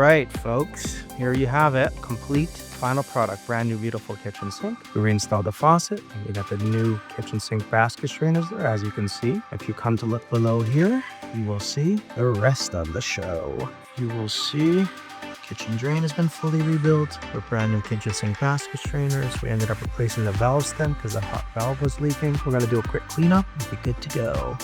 right, folks, here you have it. Complete final product. Brand new, beautiful kitchen sink. We reinstalled the faucet and we got the new kitchen sink basket strainers there, as you can see. If you come to look below here, you will see the rest of the show. You will see kitchen drain has been fully rebuilt with brand new kitchen sink basket strainers. We ended up replacing the valve stem because the hot valve was leaking. We're going to do a quick cleanup and be good to go.